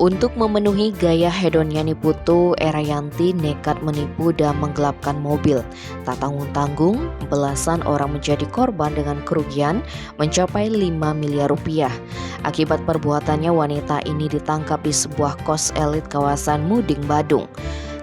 Untuk memenuhi gaya hedonnya Niputu, Erayanti nekat menipu dan menggelapkan mobil. Tak tanggung-tanggung, belasan orang menjadi korban dengan kerugian mencapai 5 miliar rupiah. Akibat perbuatannya, wanita ini ditangkap di sebuah kos elit kawasan Muding, Badung.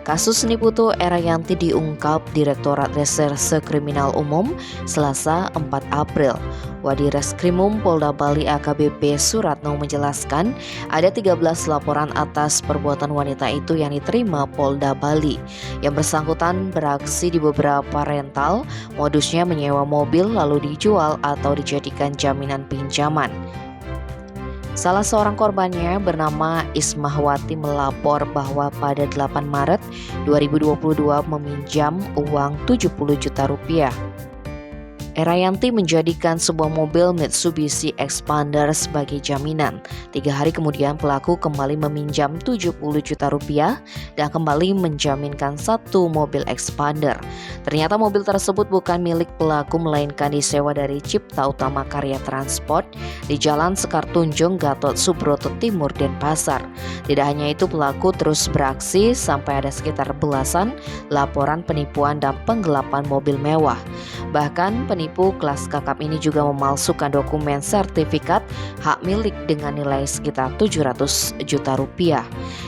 Kasus Niputu Erayanti diungkap Direktorat Reserse Kriminal Umum Selasa 4 April. Wadireskrimum Polda Bali AKBP Suratno menjelaskan ada 13 laporan atas perbuatan wanita itu yang diterima Polda Bali. Yang bersangkutan beraksi di beberapa rental, modusnya menyewa mobil lalu dijual atau dijadikan jaminan pinjaman. Salah seorang korbannya bernama Ismahwati melapor bahwa pada 8 Maret 2022 meminjam uang 70 juta rupiah. Erayanti menjadikan sebuah mobil Mitsubishi Expander sebagai jaminan. 3 hari kemudian pelaku kembali meminjam 70 juta rupiah dan kembali menjaminkan satu mobil Expander. Ternyata mobil tersebut bukan milik pelaku melainkan disewa dari Cipta Utama Karya Transport di Jalan Sekar Tunjung, Gatot Subroto Timur, Denpasar. Tidak hanya itu, pelaku terus beraksi sampai ada sekitar belasan laporan penipuan dan penggelapan mobil mewah. Bahkan penipu kelas kakap ini juga memalsukan dokumen sertifikat hak milik dengan nilai sekitar 700 juta rupiah.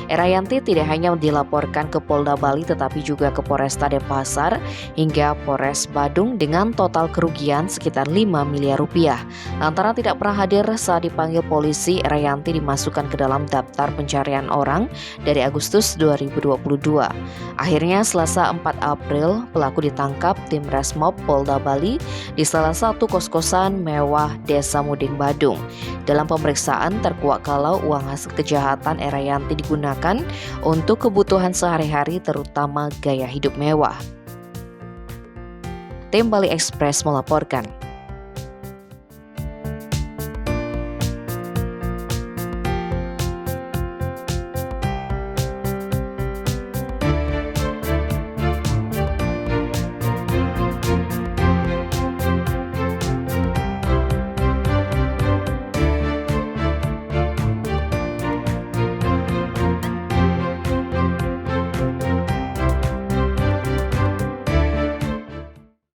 Erayanti tidak hanya dilaporkan ke Polda Bali tetapi juga ke Polresta Denpasar hingga Polres Badung dengan total kerugian sekitar 5 miliar rupiah. Lantaran tidak pernah hadir saat dipanggil polisi, Erayanti dimasukkan ke dalam daftar pencarian orang dari Agustus 2022. Akhirnya Selasa 4 April pelaku ditangkap tim Resmob Polda Bali di salah satu kos-kosan mewah Desa Muding, Badung. Dalam pemeriksaan terkuak kalau uang hasil kejahatan Erayanti digunakan untuk kebutuhan sehari-hari terutama gaya hidup mewah. Tim Bali Express melaporkan.